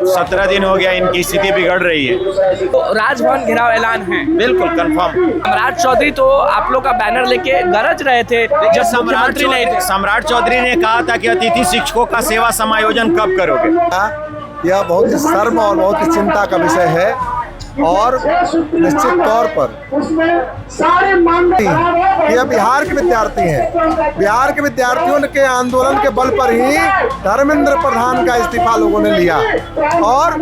17 दिन हो गया इनकी स्थिति बिगड़ रही है। तो राजभवन घेराव ऐलान है। बिल्कुल कंफर्म। सम्राट चौधरी तो आप लोग का बैनर लेके गरज रहे थे जब मुख्यमंत्री नहीं थे। सम्राट चौधरी ने कहा था कि अतिथि शिक्षकों का सेवा समायोजन कब करोगे। यह बहुत ही शर्म और बहुत ही चिंता का विषय है और निश्चित तौर पर यह बिहार के विद्यार्थी हैं। बिहार के विद्यार्थियों के आंदोलन के बल पर ही धर्मेंद्र प्रधान का इस्तीफा लोगों ने लिया और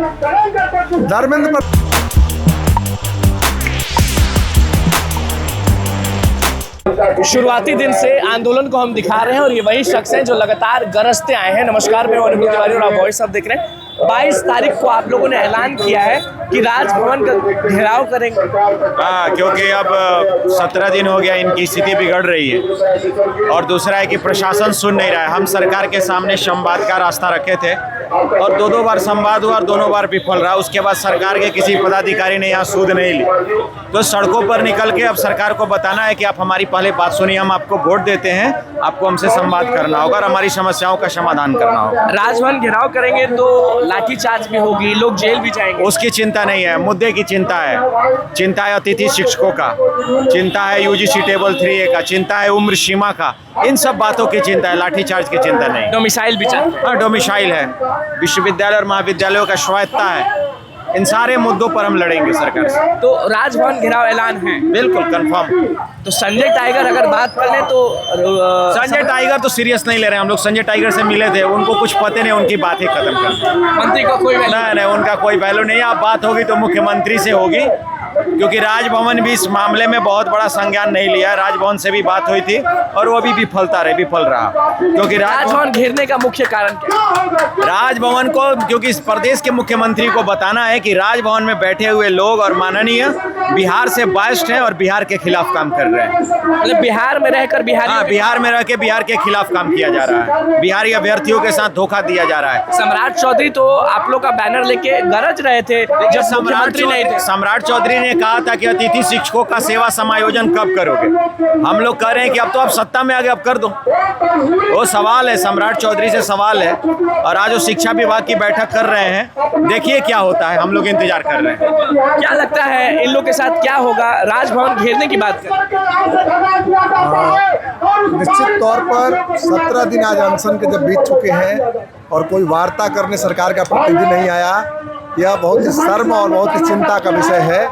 धर्मेंद्र शुरुआती दिन से आंदोलन को हम दिखा रहे हैं और ये वही शख्स हैं जो लगातार गरजते आए हैं। नमस्कार, मैं अनुभव तिवारी और आप वॉइस अब देख रहे हैं। 22 तारीख को आप लोगों ने ऐलान किया है कि राजभवन का घेराव करेंगे। हाँ, क्योंकि अब 17 दिन हो गया इनकी स्थिति बिगड़ रही है और दूसरा है कि प्रशासन सुन नहीं रहा है। हम सरकार के सामने संवाद का रास्ता रखे थे और दो बार संवाद हुआ और दोनों बार विफल रहा। उसके बाद सरकार के किसी पदाधिकारी ने यहाँ सूद नहीं ली, तो सड़कों पर निकल के अब सरकार को बताना है कि आप हमारी पहले बात सुनिए, हम आपको वोट देते हैं, आपको हमसे संवाद करना होगा और हमारी समस्याओं का समाधान करना होगा। राजभवन घेराव करेंगे तो लाठीचार्ज भी होगी, लोग जेल भी जाएंगे। उसकी चिंता नहीं है, मुद्दे की चिंता है। चिंता है अतिथि शिक्षकों का, चिंता है यूजीसी टेबल 3A का, चिंता है उम्र सीमा का। इन सब बातों की चिंता है, लाठीचार्ज की चिंता नहीं। डोमिसाइल भी चाहिए। हाँ, डोमिसाइल है, विश्वविद्यालय और महाविद्यालयों का स्वायत्ता है। इन सारे मुद्दों पर हम लड़ेंगे सरकार से। तो राजभवन घेराव ऐलान है। बिल्कुल कंफर्म। तो संजय टाइगर अगर बात कर लें तो संजय टाइगर तो सीरियस नहीं ले रहे हैं। हम लोग संजय टाइगर से मिले थे, उनको कुछ पता नहीं, उनकी बात ही खत्म कर। मंत्री का कोई नहीं, उनका कोई वैल्यू नहीं है। आप बात होगी तो मुख्यमंत्री से होगी, क्योंकि राजभवन भी इस मामले में बहुत बड़ा संज्ञान नहीं लिया। राजभवन से भी बात हुई थी और वो भी विफल रहा, क्योंकि राजभवन घेरने का मुख्य कारण क्या है? राजभवन को, क्योंकि इस प्रदेश के मुख्यमंत्री को बताना है कि राजभवन में बैठे हुए लोग और माननीय बिहार से बाइस्ड हैं और बिहार के खिलाफ काम कर रहे हैं। मतलब बिहार में रहकर बिहार में रह के बिहार के खिलाफ काम किया जा रहा है। बिहारी अभ्यर्थियों के साथ धोखा दिया जा रहा है। सम्राट चौधरी तो आप लोग का बैनर लेके गरज रहे थे जब मुख्यमंत्री नहीं थे। सम्राट चौधरी ने कहा था कि अतिथि शिक्षकों का सेवा समायोजन कब करोगे। हम लोग कह रहे हैं कि अब तो आप सत्ता में आ गए, अब कर दो। वो सवाल है, सम्राट चौधरी से सवाल है। और आज वो शिक्षा विभाग की बैठक कर रहे हैं, देखिए क्या होता है। हम लोग इंतजार कर रहे हैं। क्या लगता है इन लोग के साथ क्या होगा? राजभवन घेरने की बात कर। निश्चित तौर पर 17 दिन आज अनशन के जब बीत चुके हैं और कोई वार्ता करने सरकार का प्रतिनिधि नहीं आया, यह बहुत ही शर्म और बहुत ही चिंता का विषय है।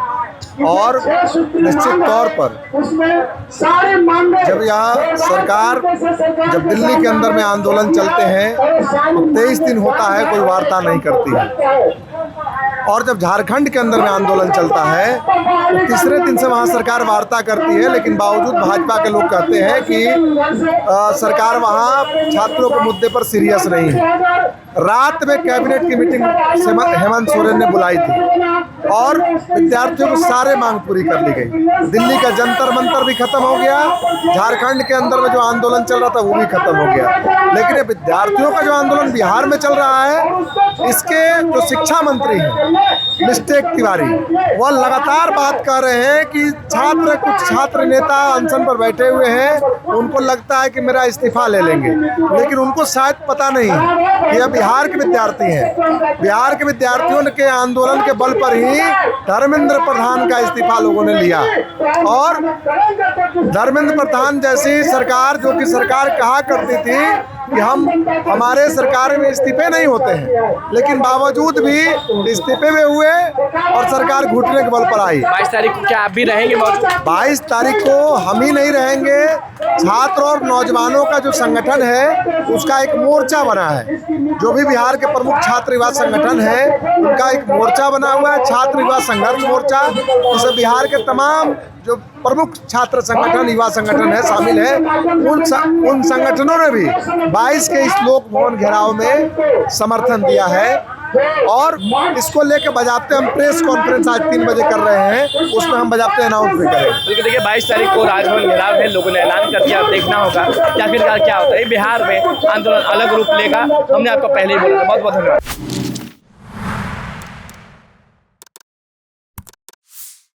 और निश्चित तौर पर जब यहाँ सरकार, जब दिल्ली के अंदर में आंदोलन चलते हैं तो 23 दिन होता है कोई वार्ता नहीं करती है, और जब झारखंड के अंदर में आंदोलन चलता है तो तीसरे दिन से वहाँ सरकार वार्ता करती है। लेकिन बावजूद भाजपा के लोग कहते हैं कि सरकार वहाँ छात्रों के मुद्दे पर सीरियस नहीं है। रात में कैबिनेट की मीटिंग हेमंत सोरेन ने बुलाई थी और विद्यार्थियों की सारे मांग पूरी कर ली गई। दिल्ली का जंतर मंतर भी खत्म हो गया, झारखंड के अंदर में जो आंदोलन चल रहा था वो भी खत्म हो गया। लेकिन ये विद्यार्थियों का जो आंदोलन बिहार में चल रहा है, इसके जो शिक्षा मंत्री हैं मिस्टेक तिवारी, वह लगातार बात कर रहे हैं कि कुछ छात्र नेता अनशन पर बैठे हुए हैं, उनको लगता है कि मेरा इस्तीफा ले लेंगे। लेकिन उनको शायद पता नहीं है कि यह बिहार के विद्यार्थी हैं। बिहार के विद्यार्थियों के आंदोलन के बल पर ही धर्मेंद्र प्रधान का इस्तीफा लोगों ने लिया और धर्मेंद्र प्रधान जैसी सरकार, जो कि सरकार कहा करती थी कि हमारे सरकार में इस्तीफे नहीं होते हैं, लेकिन बावजूद भी इस्तीफे में हुए और सरकार घुटने के बल पर आई। 22 तारीख को क्या आप भी रहेंगे? 22 तारीख को हम ही नहीं रहेंगे, छात्र और नौजवानों का जो संगठन है उसका एक मोर्चा बना है। जो भी बिहार के प्रमुख छात्र युवा संगठन है उनका एक मोर्चा बना हुआ है, छात्र युवा संघर्ष मोर्चा, जिसमें बिहार के तमाम जो प्रमुख छात्र संगठन, युवा संगठन है शामिल है। उन संगठनों ने भी 22 के इस लोक भवन घेराव में समर्थन दिया है और इसको लेकर बजाते हम प्रेस कॉन्फ्रेंस आज 3 बजे कर रहे हैं, उसमें हम बजाते अनाउंस भी करेंगे। देखिए 22 तारीख को राजभवन घेराव है, लोगों ने ऐलान कर दिया, देखना होगा कि आखिरकार क्या होता है। बिहार में आंदोलन अलग रूप लेगा, हमने आपको पहले ही बोला था। बहुत बहुत धन्यवाद।